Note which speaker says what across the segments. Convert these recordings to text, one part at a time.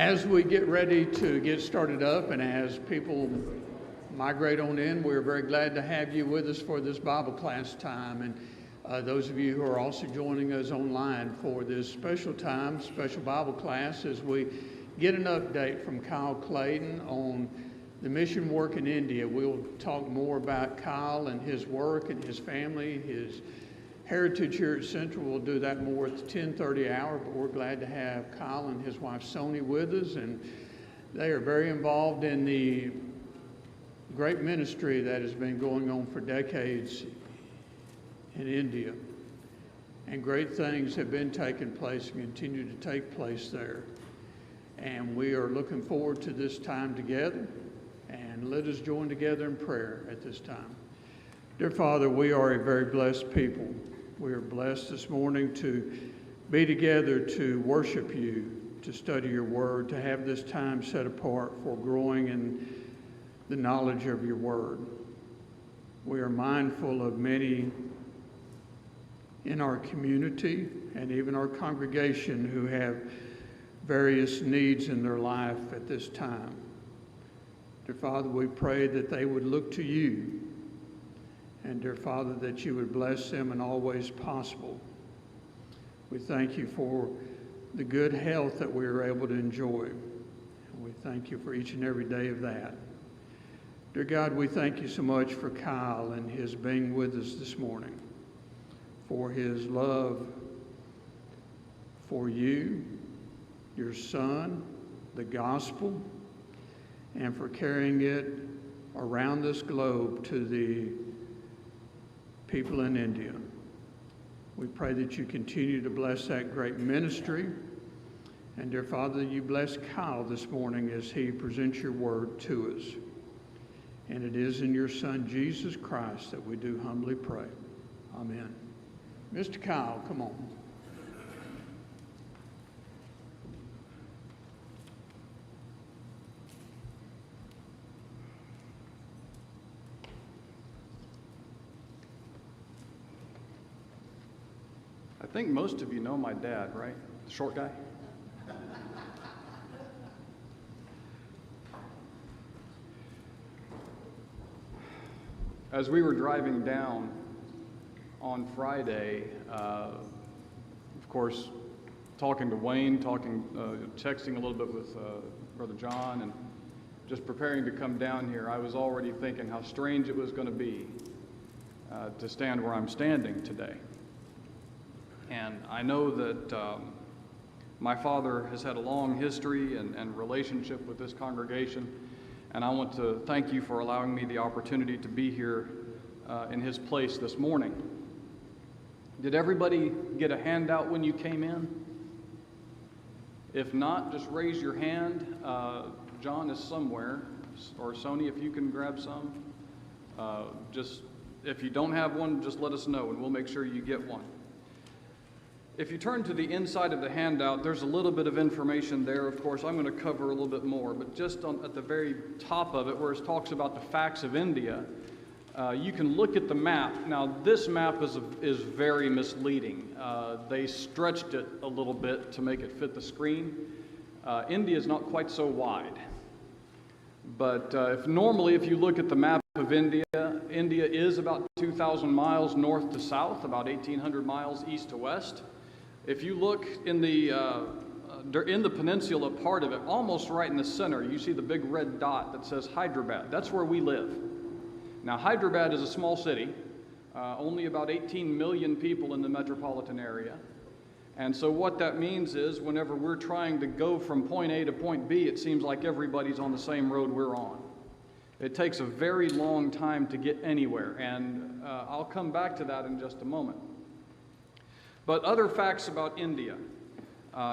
Speaker 1: As we get ready to get started up and as people migrate on in, we're very glad to have you with us for this Bible class time. And those of you who are also joining us online for this special time, special Bible class, as we get an update from Clayton on the mission work in India. We'll talk more about Kyle and his work and his family, his heritage here at Central. We'll do that more at the 10:30 hour, but we're glad to have Kyle and his wife Sony with us, and they are very involved in the great ministry that has been going on for decades in India. And great things have been taking place and continue to take place there. And we are looking forward to this time together, and let us join together in prayer at this time. Dear Father, we are a very blessed people. We are blessed this morning to be together to worship you, to study your word, to have this time set apart for growing in the knowledge of your word. We are mindful of many in our community and even our congregation who have various needs in their life at this time. Dear Father, we pray that they would look to you, and dear Father, that you would bless them in all ways possible. We thank you for the good health that we are able to enjoy. And we thank you for each and every day of that. Dear God, we thank you so much for Kyle and his being with us this morning, for his love for you, your Son, the gospel, and for carrying it around this globe to the people in India. We pray that you continue to bless that great ministry. And dear Father, you bless Kyle this morning as he presents your word to us. And it is in your Son, Jesus Christ, that we do humbly pray. Amen. Mr. Kyle, come on.
Speaker 2: I think most of you know my dad, right? The short guy? As we were driving down on Friday, of course, talking to Wayne, texting a little bit with Brother John, and just preparing to come down here, I was already thinking how strange it was going to be to stand where I'm standing today. And I know that my father has had a long history and relationship with this congregation, and I want to thank you for allowing me the opportunity to be here in his place this morning. Did everybody get a handout when you came in? If not, just raise your hand. John is somewhere, or Sony, if you can grab some. Just if you don't have one, just let us know, and we'll make sure you get one. If you turn to the inside of the handout, there's a little bit of information there. Of course, I'm going to cover a little bit more, but just at the very top of it, where it talks about the facts of India, you can look at the map. Now, this map is very misleading. They stretched it a little bit to make it fit the screen. India is not quite so wide. But if you look at the map of India, India is about 2,000 miles north to south, about 1,800 miles east to west. If you look in the peninsula part of it, almost right in the center, you see the big red dot that says Hyderabad. That's where we live. Now, Hyderabad is a small city, only about 18 million people in the metropolitan area. And so what that means is whenever we're trying to go from point A to point B, it seems like everybody's on the same road we're on. It takes a very long time to get anywhere, and I'll come back to that in just a moment. But other facts about India.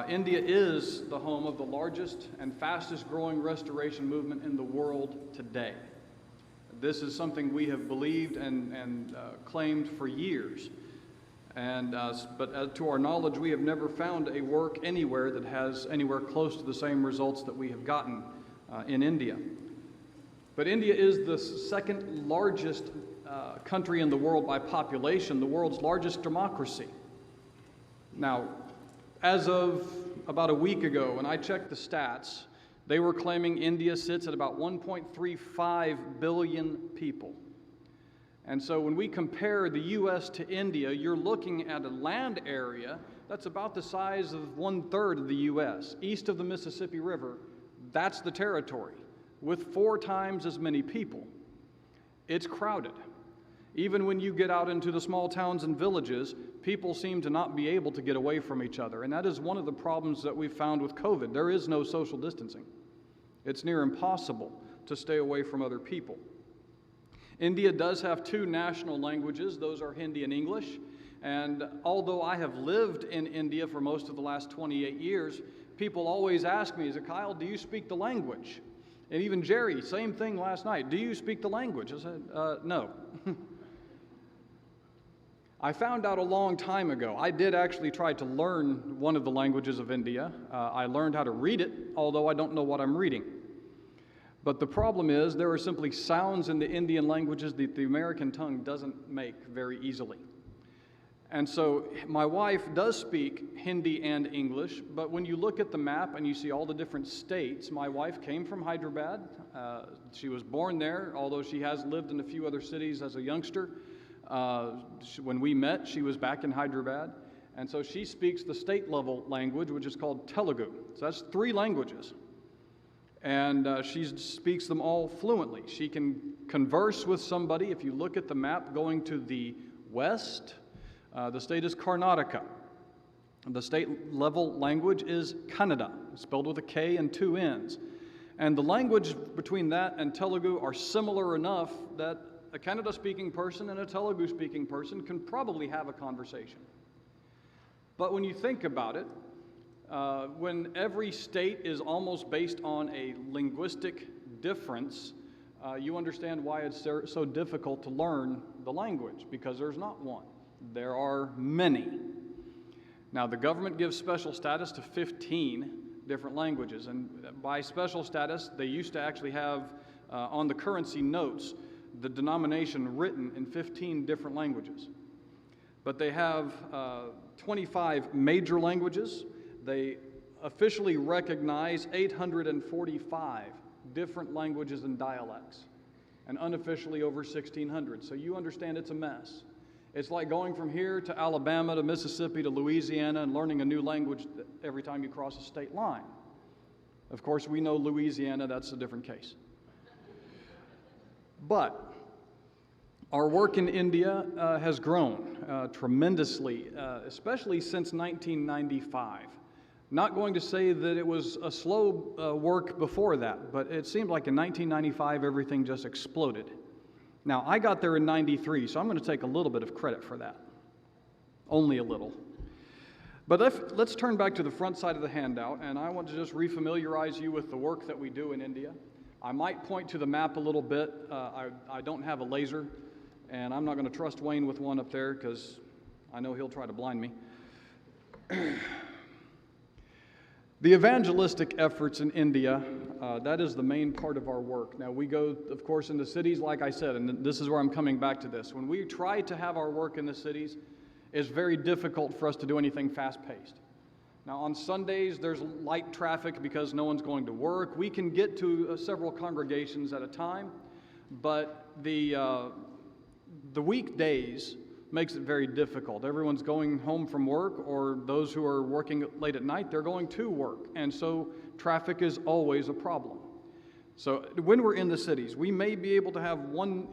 Speaker 2: India is the home of the largest and fastest growing restoration movement in the world today. This is something we have believed and claimed for years. But to our knowledge, we have never found a work anywhere that has anywhere close to the same results that we have gotten in India. But India is the second largest country in the world by population, the world's largest democracy. Now, As of about a week ago, when I checked the stats, they were claiming India sits at about 1.35 billion people. And so when we compare the U.S. to India, you're looking at a land area that's about the size of 1/3 of the U.S. East of the Mississippi River, that's the territory, with 4 times as many people. It's crowded. Even when you get out into the small towns and villages, people seem to not be able to get away from each other. And that is one of the problems that we've found with COVID. There is no social distancing. It's near impossible to stay away from other people. India does have 2 national languages. Those are Hindi and English. And although I have lived in India for most of the last 28 years, people always ask me, Kyle, do you speak the language? And even Jerry, same thing last night. Do you speak the language? I said, no. I found out a long time ago. I did actually try to learn one of the languages of India. I learned how to read it, although I don't know what I'm reading. But the problem is there are simply sounds in the Indian languages that the American tongue doesn't make very easily. And so my wife does speak Hindi and English, but when you look at the map and you see all the different states, my wife came from Hyderabad. She was born there, although she has lived in a few other cities as a youngster. When we met, she was back in Hyderabad. And so she speaks the state level language, which is called Telugu. So that's 3 languages. And she speaks them all fluently. She can converse with somebody. If you look at the map going to the west, the state is Karnataka. The state level language is Kannada, spelled with a K and 2 N's. And the language between that and Telugu are similar enough that a Kannada speaking person and a Telugu speaking person can probably have a conversation. But when you think about it, when every state is almost based on a linguistic difference, you understand why it's so difficult to learn the language, because there's not one. There are many. Now, the government gives special status to 15 different languages, and by special status, they used to actually have on the currency notes the denomination written in 15 different languages. But they have 25 major languages. They officially recognize 845 different languages and dialects, and unofficially over 1,600. So you understand it's a mess. It's like going from here to Alabama to Mississippi to Louisiana and learning a new language every time you cross a state line. Of course, we know Louisiana, that's a different case. But our work in India has grown tremendously, especially since 1995. Not going to say that it was a slow work before that, but it seemed like in 1995 everything just exploded. Now, I got there in 93, so I'm going to take a little bit of credit for that. Only a little. But let's turn back to the front side of the handout, and I want to just refamiliarize you with the work that we do in India. I might point to the map a little bit. I don't have a laser, and I'm not going to trust Wayne with one up there because I know he'll try to blind me. The evangelistic efforts in India, that is the main part of our work. Now, we go, of course, in the cities, like I said, and this is where I'm coming back to this. When we try to have our work in the cities, it's very difficult for us to do anything fast-paced. Now, on Sundays, there's light traffic because no one's going to work. We can get to several congregations at a time, but the weekdays makes it very difficult. Everyone's going home from work, or those who are working late at night, they're going to work. And so traffic is always a problem. So when we're in the cities, we may be able to have one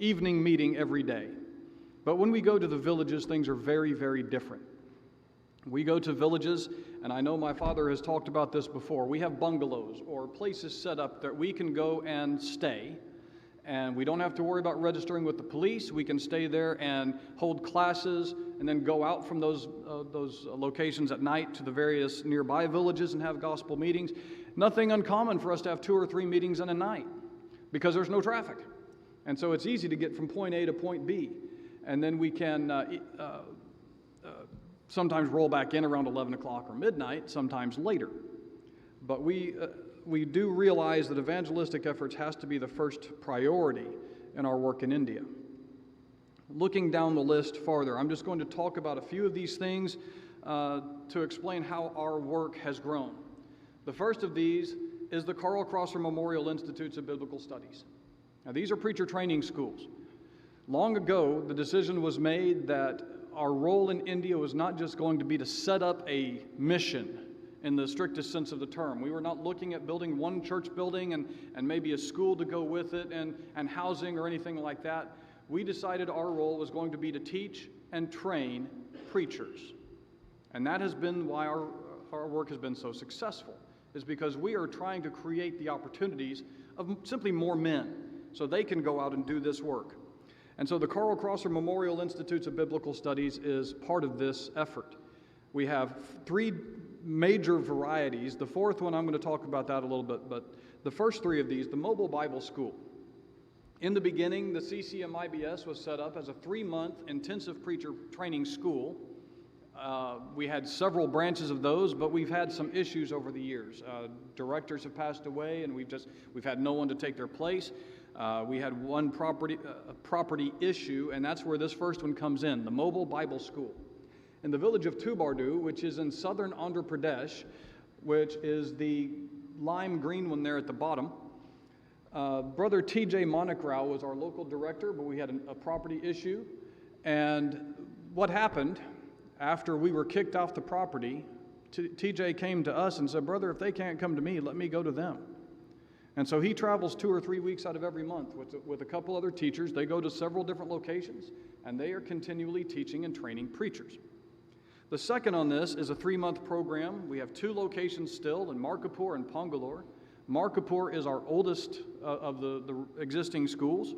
Speaker 2: evening meeting every day. But when we go to the villages, things are very, very different. We go to villages, and I know my father has talked about this before. We have bungalows or places set up that we can go and stay. And we don't have to worry about registering with the police. We can stay there and hold classes and then go out from those locations at night to the various nearby villages and have gospel meetings. Nothing uncommon for us to have 2 or 3 meetings in a night because there's no traffic. And so it's easy to get from point A to point B. And then we can sometimes roll back in around 11 o'clock or midnight, sometimes later. But we do realize that evangelistic efforts has to be the first priority in our work in India. Looking down the list farther, I'm just going to talk about a few of these things to explain how our work has grown. The first of these is the Carl Crosser Memorial Institutes of Biblical Studies. Now, these are preacher training schools. Long ago, the decision was made that our role in India was not just going to be to set up a mission in the strictest sense of the term. We were not looking at building one church building and maybe a school to go with it and housing or anything like that. We decided our role was going to be to teach and train preachers. And that has been why our work has been so successful, is because we are trying to create the opportunities of simply more men so they can go out and do this work. And so the Carl Crosser Memorial Institutes of Biblical Studies is part of this effort. We have 3 major varieties. The fourth one, I'm going to talk about that a little bit, but the first 3 of these, the Mobile Bible School. In the beginning, the CCMIBS was set up as a 3-month intensive preacher training school. We had several branches of those, but we've had some issues over the years. Directors have passed away, and we've had no one to take their place. We had one property issue, and that's where this first one comes in, the Mobile Bible School. In the village of Tubardu, which is in southern Andhra Pradesh, which is the lime green one there at the bottom, Brother T.J. Monakrao was our local director, but we had a property issue. And what happened, after we were kicked off the property, T.J. came to us and said, "Brother, if they can't come to me, let me go to them." And so he travels 2 or 3 weeks out of every month with a couple other teachers. They go to several different locations, and they are continually teaching and training preachers. The second on this is a 3-month program. We have 2 locations still in Markapur and Pongalore. Markapur is our oldest of the existing schools.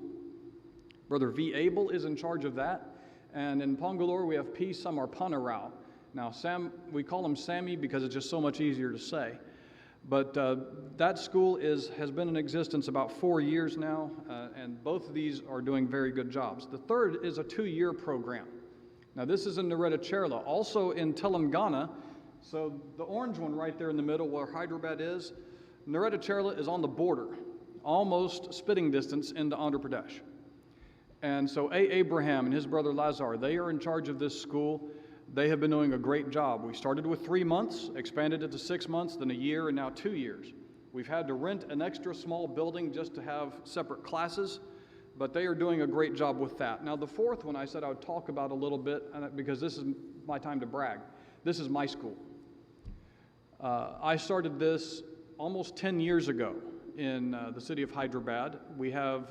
Speaker 2: Brother V. Abel is in charge of that. And in Pongalore, we have P. Samarpanarao. Now, we call him Sammy because it's just so much easier to say. But that school has been in existence about 4 years now, and both of these are doing very good jobs. The third is a 2-year program. Now, this is in Nereda, also in Telangana. So the orange one right there in the middle where Hyderabad is, Nereda is on the border, almost spitting distance into Andhra Pradesh. And so Abraham and his brother Lazar, they are in charge of this school. They have been doing a great job. We started with 3 months, expanded it to 6 months, then a year, and now 2 years. We've had to rent an extra small building just to have separate classes, but they are doing a great job with that. Now, the fourth one I said I would talk about a little bit because this is my time to brag. This is my school. I started this almost 10 years ago in the city of Hyderabad. We have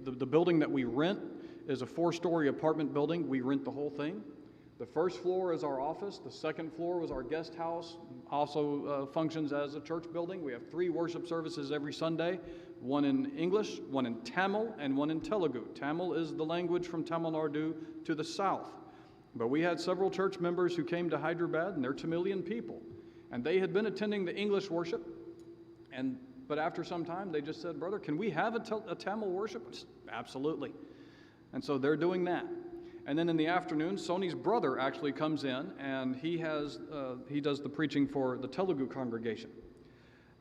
Speaker 2: the building that we rent is a 4-story apartment building. We rent the whole thing. The first floor is our office. The second floor was our guest house, also functions as a church building. We have 3 worship services every Sunday, one in English, one in Tamil, and one in Telugu. Tamil is the language from Tamil Nadu to the south. But we had several church members who came to Hyderabad, and they're Tamilian people. And they had been attending the English worship, but after some time, they just said, "Brother, can we have a Tamil worship?" Absolutely. And so they're doing that. And then in the afternoon, Sony's brother actually comes in, and he does the preaching for the Telugu congregation.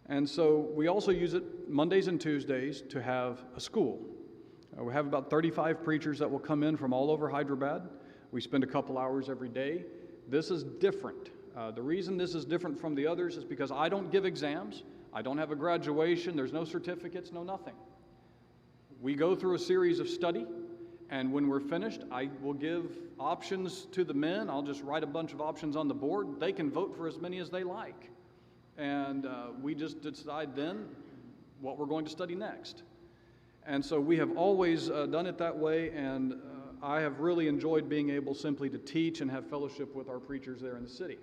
Speaker 2: And so we also use it Mondays and Tuesdays to have a school. We have about 35 preachers that will come in from all over Hyderabad. We spend a couple hours every day. This is different. The reason this is different from the others is because I don't give exams. I don't have a graduation. There's no certificates, no nothing. We go through a series of study, and when we're finished, I will give options to the men. I'll just write a bunch of options on the board. They can vote for as many as they like. And we just decide then what we're going to study next. And so we have always done it that way, and I have really enjoyed being able simply to teach and have fellowship with our preachers there in the city.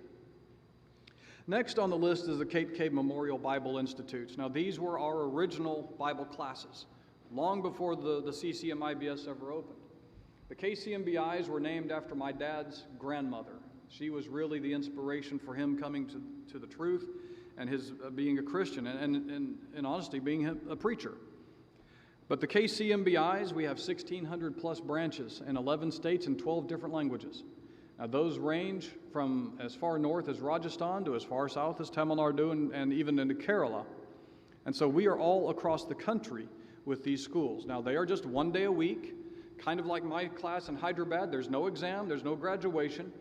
Speaker 2: Next on the list is the Cape Cave Memorial Bible Institutes. Now, these were our original Bible classes, long before the CCMIBS ever opened. The KCMBIs were named after my dad's grandmother. She was really the inspiration for him coming to the truth and his being a Christian and in honesty, being a preacher. But the KCMBIs, we have 1,600 plus branches in 11 states and 12 different languages. Now, those range from as far north as Rajasthan to as far south as Tamil Nadu and even into Kerala. And so we are all across the country with these schools. Now, they are just 1 day a week, kind of like my class in Hyderabad. There's no exam, there's no graduation,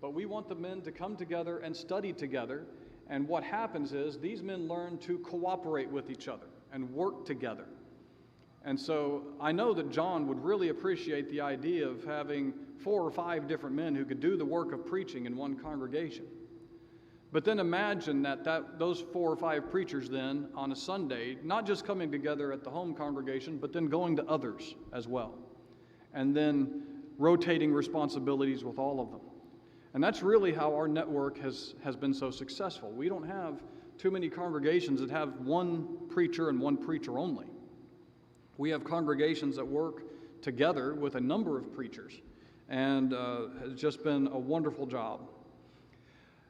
Speaker 2: but we want the men to come together and study together. And what happens is these men learn to cooperate with each other and work together. And so I know that John would really appreciate the idea of having 4 or 5 different men who could do the work of preaching in one congregation. But then imagine that those 4 or 5 preachers then on a Sunday, not just coming together at the home congregation, but then going to others as well. And then rotating responsibilities with all of them. And that's really how our network has been so successful. We don't have too many congregations that have one preacher and one preacher only. We have congregations that work together with a number of preachers, and it's just been a wonderful job.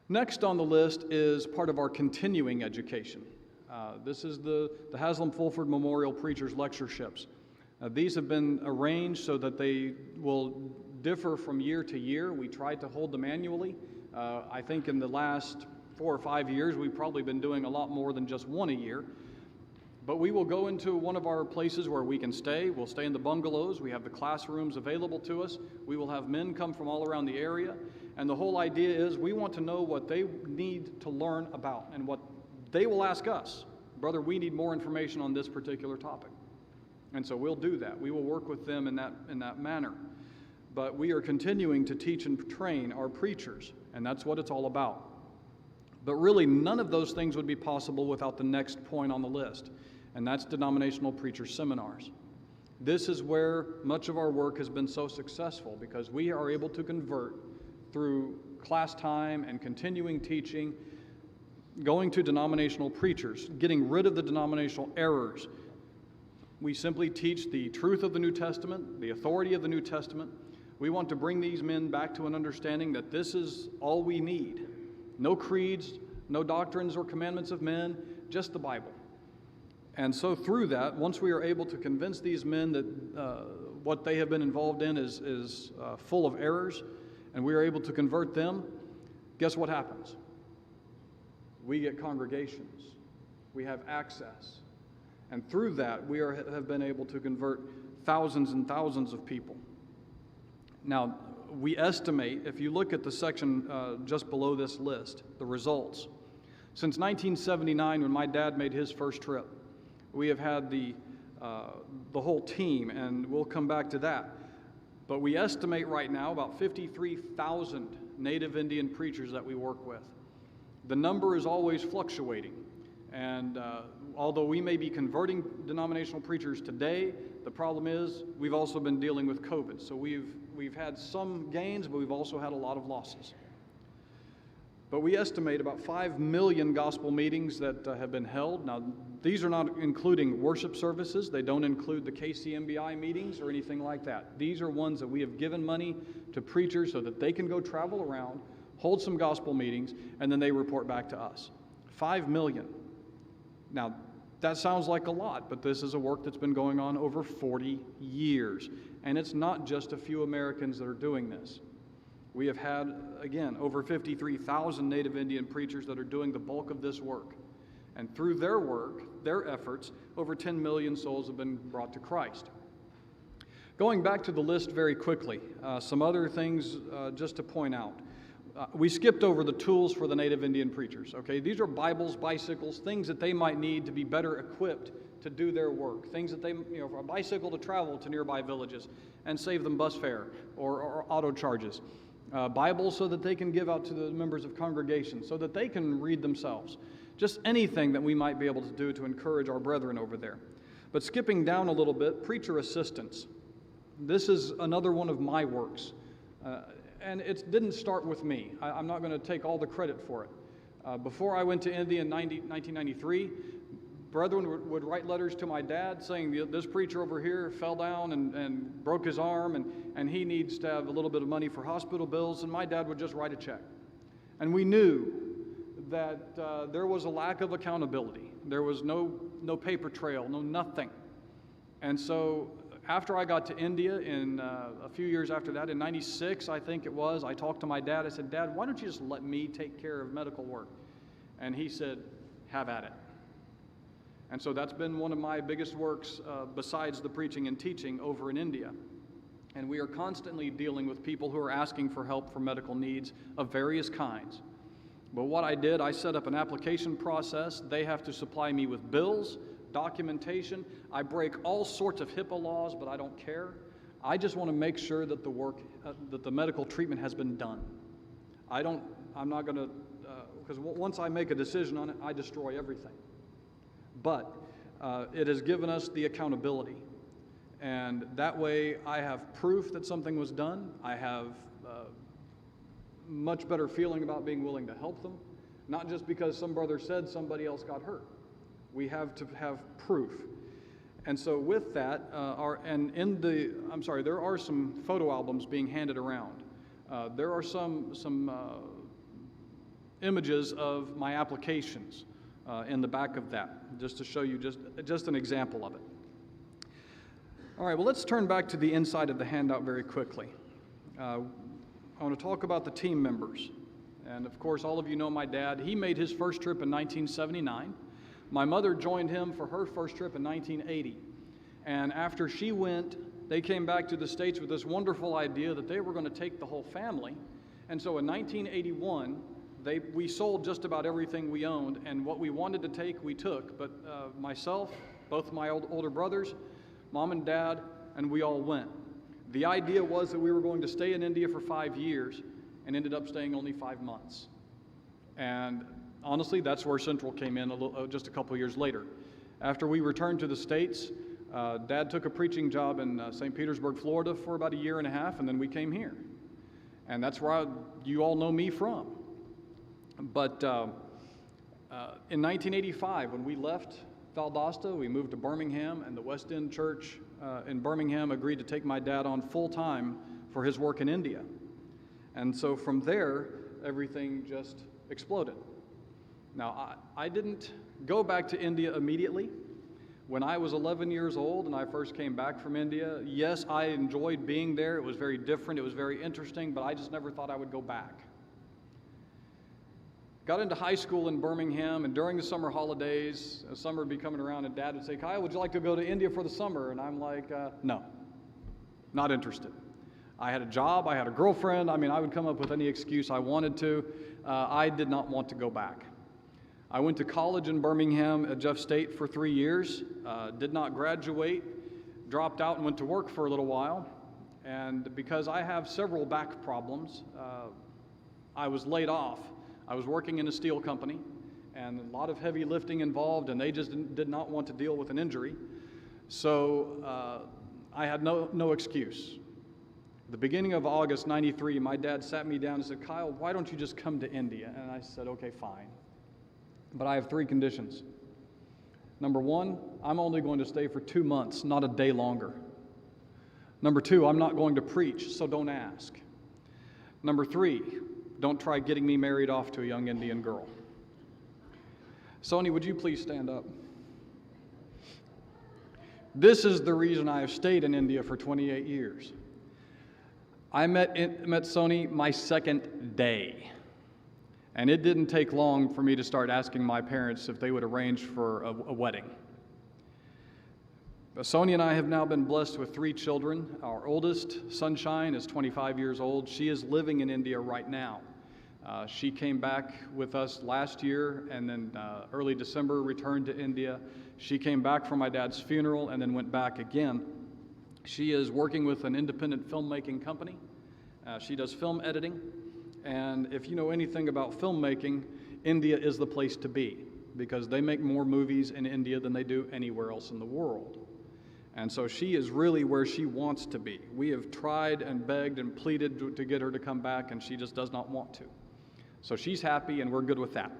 Speaker 2: Next on the list is part of our continuing education. This is the Haslam Fulford Memorial Preachers Lectureships. These have been arranged so that they will differ from year to year. We tried to hold them annually. I think in the last 4 or 5 years, we've probably been doing a lot more than just one a year. But we will go into one of our places where we can stay. We'll stay in the bungalows. We have the classrooms available to us. We will have men come from all around the area. And the whole idea is we want to know what they need to learn about and what they will ask us. Brother, we need more information on this particular topic. And so we'll do that. We will work with them in that manner. But we are continuing to teach and train our preachers, and that's what it's all about. But really, none of those things would be possible without the next point on the list, and that's denominational preacher seminars. This is where much of our work has been so successful because we are able to convert through class time and continuing teaching, going to denominational preachers, getting rid of the denominational errors. We simply teach the truth of the New Testament, the authority of the New Testament. We want to bring these men back to an understanding that this is all we need. No creeds, no doctrines or commandments of men, just the Bible. And so through that, once we are able to convince these men that what they have been involved in is full of errors, and we are able to convert them, guess what happens? We get congregations. We have access. And through that, we have been able to convert thousands and thousands of people. Now, we estimate, if you look at the section just below this list, the results. Since 1979, when my dad made his first trip, we have had the whole team, and we'll come back to that. But we estimate right now about 53,000 Native Indian preachers that we work with. The number is always fluctuating. And although we may be converting denominational preachers today, the problem is we've also been dealing with COVID. So we've had some gains, but we've also had a lot of losses. But we estimate about 5 million gospel meetings that have been held. Now, these are not including worship services. They don't include the KCMBI meetings or anything like that. These are ones that we have given money to preachers so that they can go travel around, hold some gospel meetings, and then they report back to us. 5 million. Now, that sounds like a lot, but this is a work that's been going on over 40 years. And it's not just a few Americans that are doing this. We have had, again, over 53,000 Native Indian preachers that are doing the bulk of this work. And through their work, their efforts, over 10 million souls have been brought to Christ. Going back to the list very quickly, some other things just to point out. We skipped over the tools for the Native Indian preachers, okay? These are Bibles, bicycles, things that they might need to be better equipped to do their work. Things that they, for a bicycle to travel to nearby villages and save them bus fare or auto charges. Bibles so that they can give out to the members of congregations, so that they can read themselves. Just anything that we might be able to do to encourage our brethren over there. But skipping down a little bit, preacher assistants. This is another one of my works. And it didn't start with me. I'm not going to take all the credit for it. Before I went to India in 1993, brethren would write letters to my dad saying, this preacher over here fell down and broke his arm, and he needs to have a little bit of money for hospital bills, and my dad would just write a check. And we knew that there was a lack of accountability. There was no paper trail, no nothing. And so after I got to India in a few years after that, in 96, I think it was, I talked to my dad. I said, Dad, why don't you just let me take care of medical work? And he said, have at it. And so that's been one of my biggest works besides the preaching and teaching over in India. And we are constantly dealing with people who are asking for help for medical needs of various kinds. But what I did, I set up an application process. They have to supply me with bills, documentation. I break all sorts of HIPAA laws, but I don't care. I just want to make sure that that the medical treatment has been done. I'm not going to, because once I make a decision on it, I destroy everything. But it has given us the accountability. And that way I have proof that something was done. I have much better feeling about being willing to help them, not just because some brother said somebody else got hurt. We have to have proof. And so with that, there are some photo albums being handed around. There are some images of my applications in the back of that, just to show you just an example of it. All right, well, let's turn back to the inside of the handout very quickly. I want to talk about the team members. And of course, all of you know my dad. He made his first trip in 1979. My mother joined him for her first trip in 1980. And after she went, they came back to the States with this wonderful idea that they were going to take the whole family. And so in 1981, we sold just about everything we owned, and what we wanted to take, we took. But myself, both my older brothers, Mom and Dad, and we all went. The idea was that we were going to stay in India for 5 years and ended up staying only 5 months. And honestly, that's where Central came in just a couple years later. After we returned to the States, Dad took a preaching job in St. Petersburg, Florida for about 1.5 years, and then we came here. And that's where you all know me from. But in 1985, when we left Valdosta, we moved to Birmingham, and the West End Church in Birmingham agreed to take my dad on full-time for his work in India. And so from there, everything just exploded. Now, I didn't go back to India immediately. When I was 11 years old and I first came back from India, yes, I enjoyed being there. It was very different. It was very interesting, but I just never thought I would go back. Got into high school in Birmingham, and during the summer holidays, summer would be coming around, and Dad would say, "Kyle, would you like to go to India for the summer?" And I'm like, no, not interested. I had a job, I had a girlfriend. I mean, I would come up with any excuse I wanted to. I did not want to go back. I went to college in Birmingham at Jeff State for 3 years, did not graduate, dropped out and went to work for a little while. And because I have several back problems, I was laid off. I was working in a steel company, and a lot of heavy lifting involved, and they just did not want to deal with an injury. So I had no excuse. At the beginning of August '93, my dad sat me down and said, "Kyle, why don't you just come to India?" And I said, "Okay, fine. But I have 3 conditions. Number 1, I'm only going to stay for 2 months, not a day longer. Number 2, I'm not going to preach, so don't ask. Number 3, don't try getting me married off to a young Indian girl." Sony, would you please stand up? This is the reason I have stayed in India for 28 years. I met Sony my second day. And it didn't take long for me to start asking my parents if they would arrange for a wedding. Sony and I have now been blessed with 3 children. Our oldest, Sunshine, is 25 years old. She is living in India right now. She came back with us last year, and then early December returned to India. She came back for my dad's funeral and then went back again. She is working with an independent filmmaking company. She does film editing. And if you know anything about filmmaking, India is the place to be, because they make more movies in India than they do anywhere else in the world. And so she is really where she wants to be. We have tried and begged and pleaded to get her to come back, and she just does not want to. So she's happy, and we're good with that.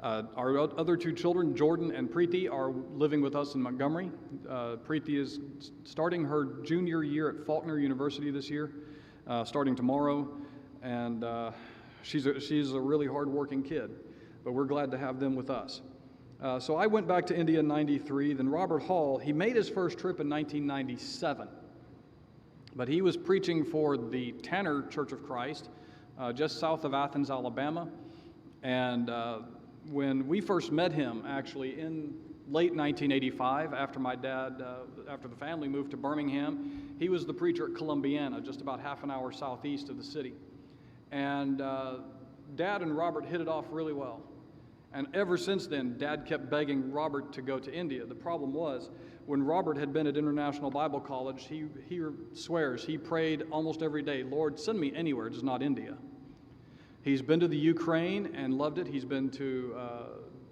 Speaker 2: Our other 2 children, Jordan and Preeti, are living with us in Montgomery. Preeti is starting her junior year at Faulkner University this year, starting tomorrow. And she's a really hard-working kid, but we're glad to have them with us. So I went back to India in '93. Then Robert Hall, he made his first trip in 1997, but he was preaching for the Tanner Church of Christ, just south of Athens, Alabama. And when we first met him, actually, in late 1985, after my dad, after the family moved to Birmingham. He was the preacher at Columbiana, just about half an hour southeast of the city. And Dad and Robert hit it off really well. And ever since then, Dad kept begging Robert to go to India. The problem was, when Robert had been at International Bible College, he swears he prayed almost every day, Lord, send me anywhere, just not India. He's been to the Ukraine and loved it. He's been to,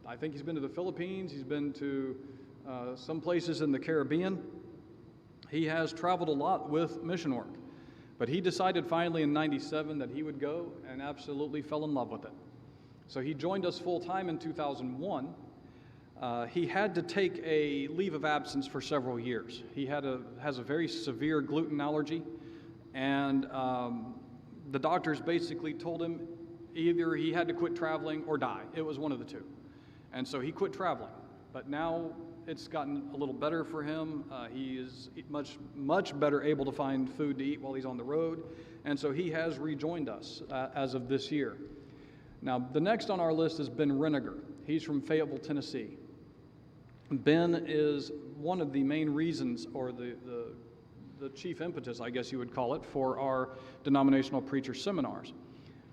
Speaker 2: I think he's been to the Philippines. He's been to some places in the Caribbean. He has traveled a lot with mission work. But he decided finally in '97 that he would go, and absolutely fell in love with it. So he joined us full-time in 2001. He had to take a leave of absence for several years. He has a very severe gluten allergy, and the doctors basically told him either he had to quit traveling or die. It was one of the two. And so he quit traveling. But now it's gotten a little better for him. He is much better able to find food to eat while he's on the road. And so he has rejoined us as of this year. Now, the next on our list is Ben Reniger. He's from Fayetteville, Tennessee. Ben is one of the main reasons, or the chief impetus, I guess you would call it, for our denominational preacher seminars.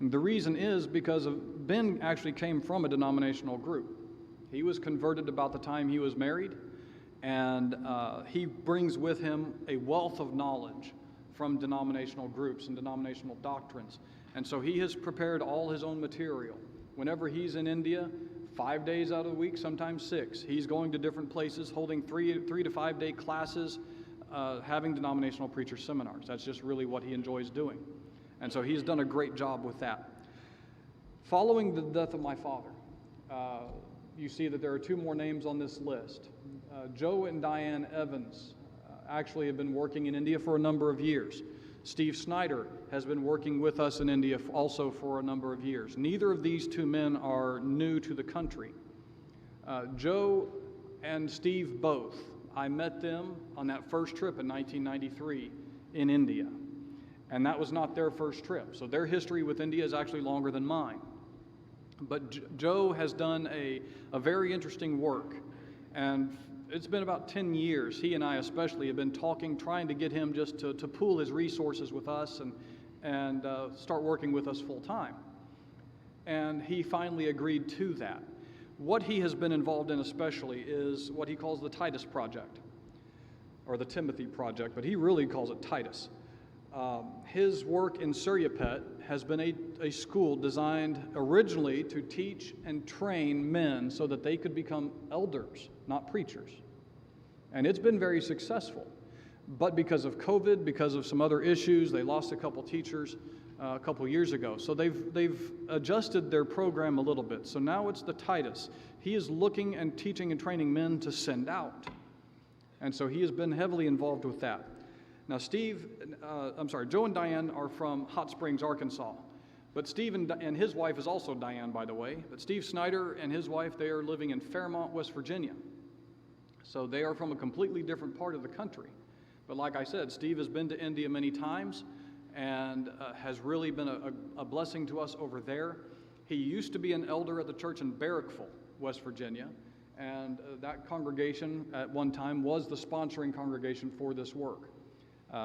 Speaker 2: And the reason is because Ben actually came from a denominational group. He was converted about the time he was married, and he brings with him a wealth of knowledge from denominational groups and denominational doctrines. And so he has prepared all his own material. Whenever he's in India, 5 days out of the week, sometimes 6, he's going to different places, holding 3 to 5 day classes, having denominational preacher seminars. That's just really what he enjoys doing. And so he's done a great job with that. Following the death of my father, you see that there are 2 more names on this list. Joe and Diane Evans actually have been working in India for a number of years. Steve Snyder has been working with us in India also for a number of years. Neither of these 2 men are new to the country. Joe and Steve both, I met them on that first trip in 1993 in India. And that was not their first trip. So their history with India is actually longer than mine. But Joe has done a very interesting work. And it's been about 10 years, he and I especially have been talking, trying to get him just to pool his resources with us and start working with us full time. And he finally agreed to that. What he has been involved in especially is what he calls the Titus Project, or the Timothy Project, but he really calls it Titus. His work in Suryapet has been a school designed originally to teach and train men so that they could become elders, not preachers. And it's been very successful. But because of COVID, because of some other issues, they lost a couple teachers a couple years ago. So they've adjusted their program a little bit. So now it's the Titus. He is looking and teaching and training men to send out. And so he has been heavily involved with that. Now, Joe and Diane are from Hot Springs, Arkansas. But Steve and his wife is also Diane, by the way. But Steve Snyder and his wife, they are living in Fairmont, West Virginia. So they are from a completely different part of the country. But like I said, Steve has been to India many times and has really been a blessing to us over there. He used to be an elder at the church in Barrackville, West Virginia. And that congregation at one time was the sponsoring congregation for this work.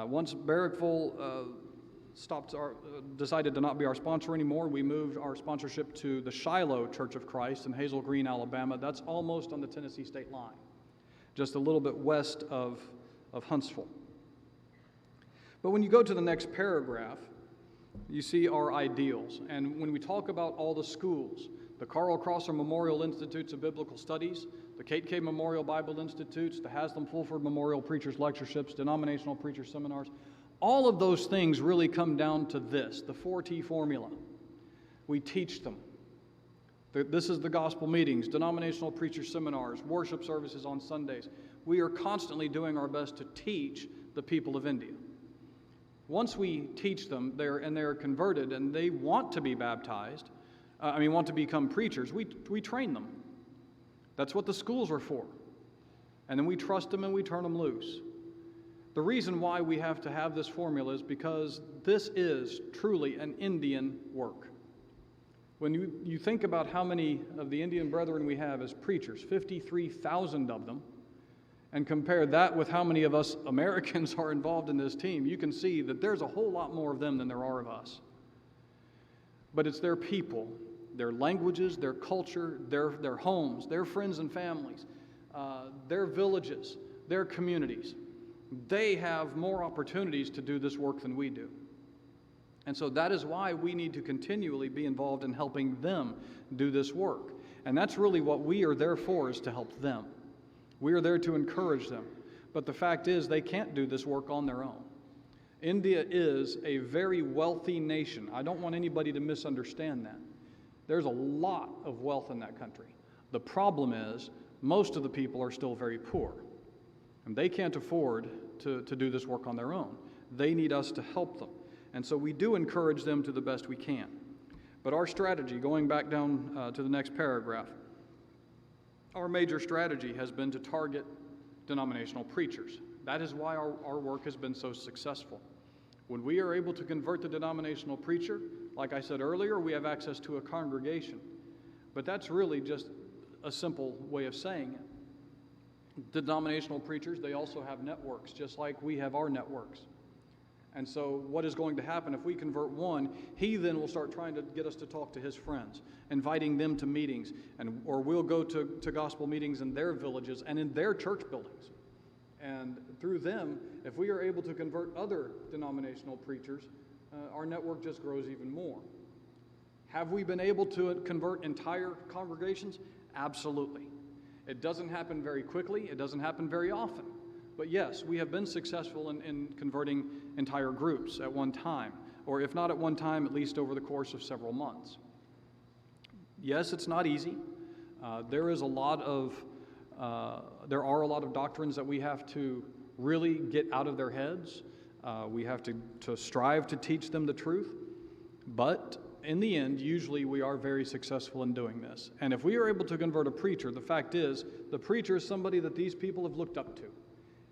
Speaker 2: Once Barrackville decided to not be our sponsor anymore, we moved our sponsorship to the Shiloh Church of Christ in Hazel Green, Alabama. That's almost on the Tennessee state line, just a little bit west of Huntsville. But when you go to the next paragraph, you see our ideals. And when we talk about all the schools, the Carl Crosser Memorial Institutes of Biblical Studies, the Kate K. Memorial Bible Institutes, the Haslam Fulford Memorial Preachers Lectureships, denominational preacher seminars, all of those things really come down to this, the 4T formula. We teach them. This is the gospel meetings, denominational preacher seminars, worship services on Sundays. We are constantly doing our best to teach the people of India. Once we teach them, they're converted and they want to be baptized, want to become preachers, we train them. That's what the schools are for. And then we trust them and we turn them loose. The reason why we have to have this formula is because this is truly an Indian work. When you think about how many of the Indian brethren we have as preachers, 53,000 of them, and compare that with how many of us Americans are involved in this team, you can see that there's a whole lot more of them than there are of us. But it's their people, their languages, their culture, their homes, their friends and families, their villages, their communities. They have more opportunities to do this work than we do. And so that is why we need to continually be involved in helping them do this work. And that's really what we are there for, is to help them. We are there to encourage them. But the fact is, they can't do this work on their own. India is a very wealthy nation. I don't want anybody to misunderstand that. There's a lot of wealth in that country. The problem is, most of the people are still very poor. And they can't afford to do this work on their own. They need us to help them. And so we do encourage them to the best we can. But our strategy, going back down to the next paragraph, our major strategy has been to target denominational preachers. That is why our work has been so successful. When we are able to convert the denominational preacher, like I said earlier, we have access to a congregation. But that's really just a simple way of saying it. Denominational preachers, they also have networks, just like we have our networks. And so what is going to happen if we convert one, he then will start trying to get us to talk to his friends, inviting them to meetings, or we'll go to gospel meetings in their villages and in their church buildings. And through them, if we are able to convert other denominational preachers, our network just grows even more. Have we been able to convert entire congregations? Absolutely. It doesn't happen very quickly. It doesn't happen very often. But yes, we have been successful in converting entire groups at one time, or if not at one time, at least over the course of several months. Yes, it's not easy. There are a lot of doctrines that we have to really get out of their heads. We have to strive to teach them the truth. But in the end, usually we are very successful in doing this. And if we are able to convert a preacher, the fact is, the preacher is somebody that these people have looked up to.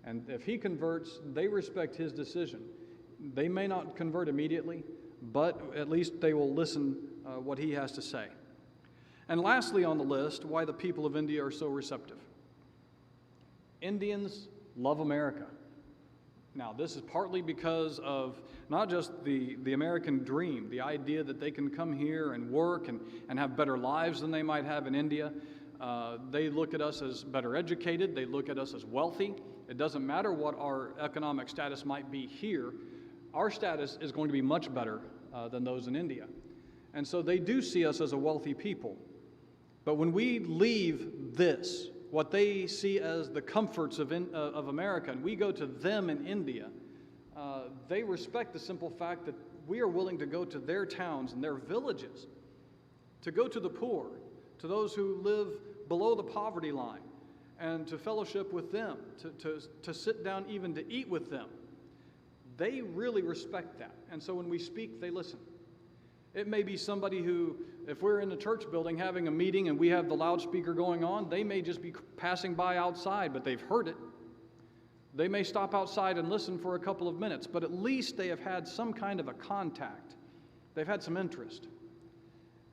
Speaker 2: And if he converts, they respect his decision. They may not convert immediately, but at least they will listen what he has to say. And lastly on the list, why the people of India are so receptive. Indians love America. Now, this is partly because of not just the American dream, the idea that they can come here and work and have better lives than they might have in India. They look at us as better educated. They look at us as wealthy. It doesn't matter what our economic status might be here. Our status is going to be much better than those in India. And so they do see us as a wealthy people. But when we leave this, what they see as the comforts of America, and we go to them in India, they respect the simple fact that we are willing to go to their towns and their villages, to go to the poor, to those who live below the poverty line, and to fellowship with them, to sit down even to eat with them. They really respect that. And so when we speak, they listen. It may be somebody who, if we're in a church building having a meeting and we have the loudspeaker going on, they may just be passing by outside, but they've heard it. They may stop outside and listen for a couple of minutes, but at least they have had some kind of a contact. They've had some interest.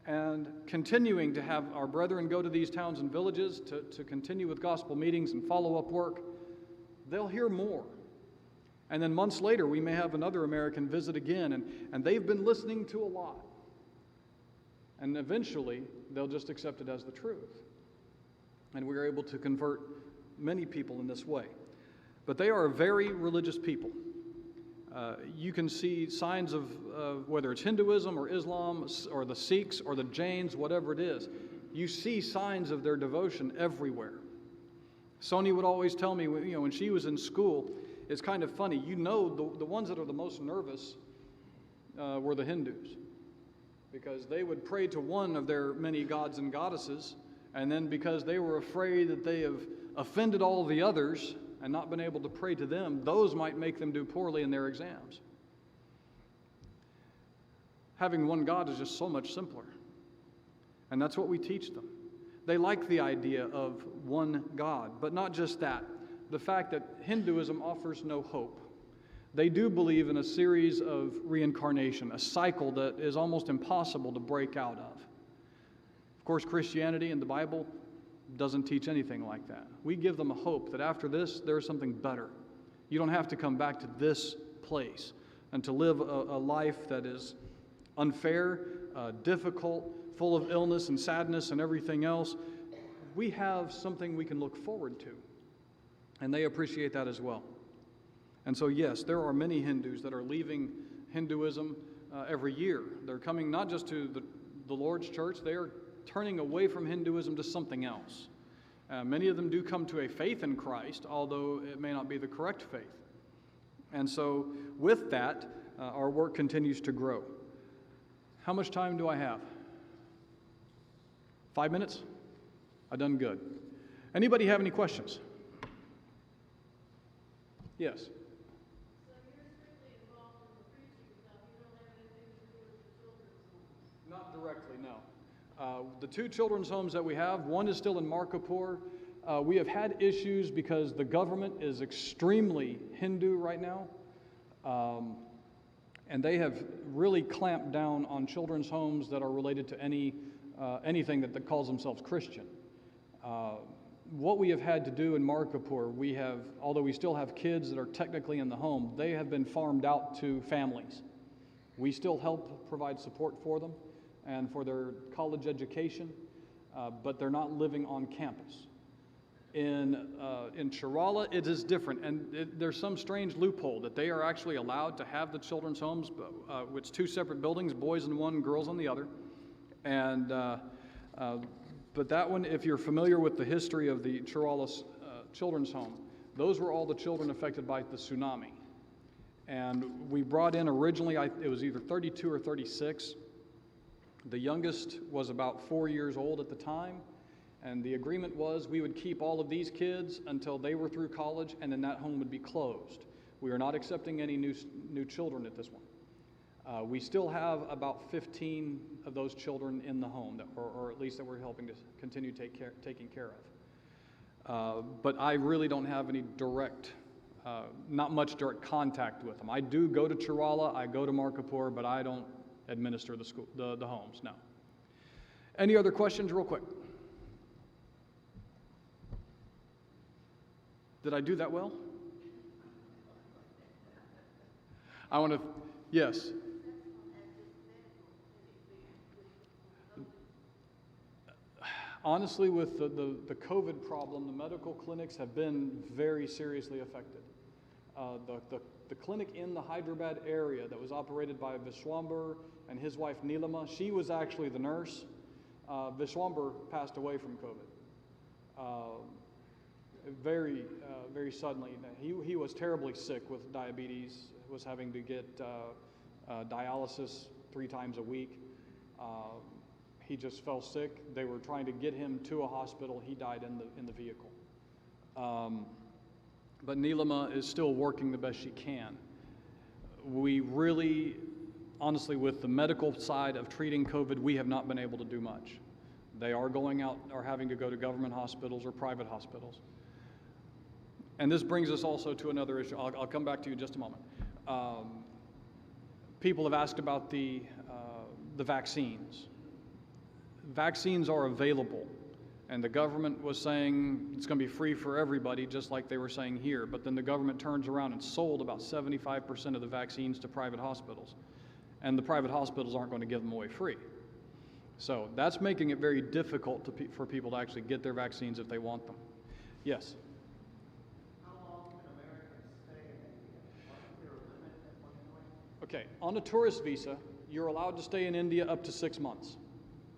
Speaker 2: And continuing to have our brethren go to these towns and villages to continue with gospel meetings and follow-up work, they'll hear more. And then months later, we may have another American visit again, and they've been listening to a lot. And eventually, they'll just accept it as the truth. And we're able to convert many people in this way. But they are a very religious people. You can see signs of whether it's Hinduism or Islam or the Sikhs or the Jains, whatever it is, you see signs of their devotion everywhere. Sony would always tell me, when she was in school, it's kind of funny, the ones that are the most nervous were the Hindus, because they would pray to one of their many gods and goddesses, and then because they were afraid that they have offended all the others and not been able to pray to them, those might make them do poorly in their exams. Having one God is just so much simpler. And that's what we teach them. They like the idea of one God, but not just that. The fact that Hinduism offers no hope. They do believe in a series of reincarnation, a cycle that is almost impossible to break out of. course, Christianity and the Bible doesn't teach anything like that. We give them a hope that after this, there's something better. You don't have to come back to this place and to live a life that is unfair, difficult, full of illness and sadness and everything else. We have something we can look forward to, and they appreciate that as well. And so, yes, there are many Hindus that are leaving Hinduism every year. They're coming not just to the Lord's church, they are turning away from Hinduism to something else. Many of them do come to a faith in Christ, although it may not be the correct faith. And so, with that, our work continues to grow. How much time do I have? 5 minutes? I've done good. Anybody have any questions? Yes.
Speaker 3: So you're strictly involved in the preaching stuff. You don't have anything to do with the children's homes?
Speaker 2: Not directly, no. The 2 children's homes that we have, one is still in Markapur. We have had issues because the government is extremely Hindu right now. And they have really clamped down on children's homes that are related to anything that calls themselves Christian. What we have had to do in Markapur, although we still have kids that are technically in the home, they have been farmed out to families. We still help provide support for them and for their college education, but they're not living on campus. In Kerala, it is different, and there's some strange loophole that they are actually allowed to have the children's homes, it's 2 separate buildings, boys in one, girls on the other. And but that one, if you're familiar with the history of the Kerala children's home, those were all the children affected by the tsunami. And we brought in originally, it was either 32 or 36. The youngest was about 4 years old at the time. And the agreement was we would keep all of these kids until they were through college, and then that home would be closed. We are not accepting any new children at this one. We still have about 15 of those children in the home, or at least that we're helping to continue taking care of. But I really don't have any not much direct contact with them. I do go to Kerala, I go to Markapur, but I don't administer the homes, no. Any other questions real quick? Did I do that well? I want to, yes. Honestly, with the COVID problem, the medical clinics have been very seriously affected. The clinic in the Hyderabad area that was operated by Vishwambar and his wife Neelama, she was actually the nurse. Vishwambar passed away from COVID. Very suddenly. He was terribly sick with diabetes, was having to get dialysis 3 times a week. He just fell sick. They were trying to get him to a hospital. He died in the vehicle. But Neelama is still working the best she can. We really, honestly, with the medical side of treating COVID, we have not been able to do much. They are going out or having to go to government hospitals or private hospitals. And this brings us also to another issue. I'll come back to you in just a moment. People have asked about the vaccines. Vaccines are available, and the government was saying it's going to be free for everybody, just like they were saying here. But then the government turns around and sold about 75% of the vaccines to private hospitals, and the private hospitals aren't going to give them away free. So that's making it very difficult for people to actually get their vaccines if they want them. Yes? Okay, on a tourist visa, you're allowed to stay in India up to 6 months.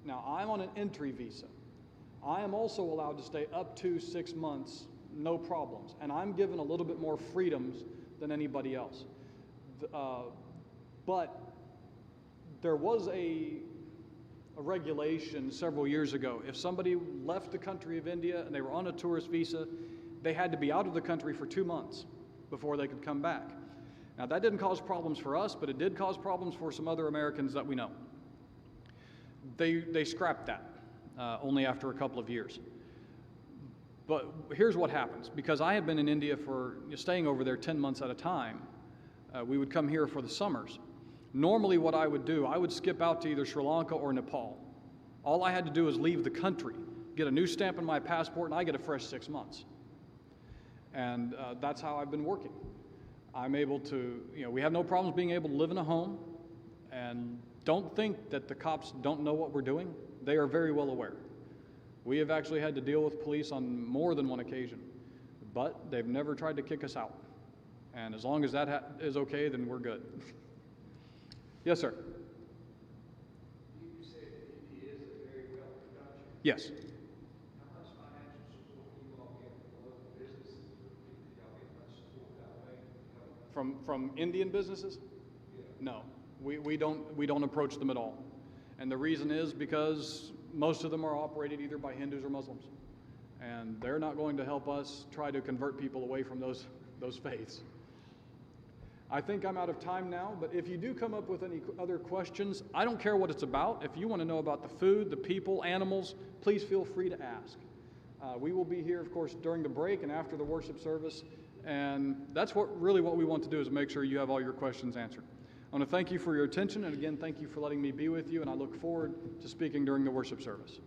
Speaker 2: Now, I'm on an entry visa. I am also allowed to stay up to 6 months, no problems, and I'm given a little bit more freedoms than anybody else. But there was a regulation several years ago. If somebody left the country of India and they were on a tourist visa, they had to be out of the country for 2 months before they could come back. Now, that didn't cause problems for us, but it did cause problems for some other Americans that we know. They scrapped that only after a couple of years. But here's what happens. Because I had been in India staying over there 10 months at a time, we would come here for the summers. Normally what I would do, I would skip out to either Sri Lanka or Nepal. All I had to do was leave the country, get a new stamp in my passport, and I get a fresh 6 months. And that's how I've been working. I'm able to, we have no problems being able to live in a home, and don't think that the cops don't know what we're doing. They are very well aware. We have actually had to deal with police on more than one occasion, but they've never tried to kick us out. And as long as that is okay, then we're good. Yes, sir.
Speaker 4: You said India is a very wealthy country.
Speaker 2: Yes.
Speaker 4: How much financial support do you all get from local businesses? Do y'all get much support that way?
Speaker 2: From Indian businesses?
Speaker 4: Yeah.
Speaker 2: No, we don't approach them at all. And the reason is because most of them are operated either by Hindus or Muslims. And they're not going to help us try to convert people away from those faiths. I think I'm out of time now, but if you do come up with any other questions, I don't care what it's about. If you want to know about the food, the people, animals, please feel free to ask. We will be here, of course, during the break and after the worship service, and that's what we want to do is make sure you have all your questions answered. I want to thank you for your attention, and again, thank you for letting me be with you, and I look forward to speaking during the worship service.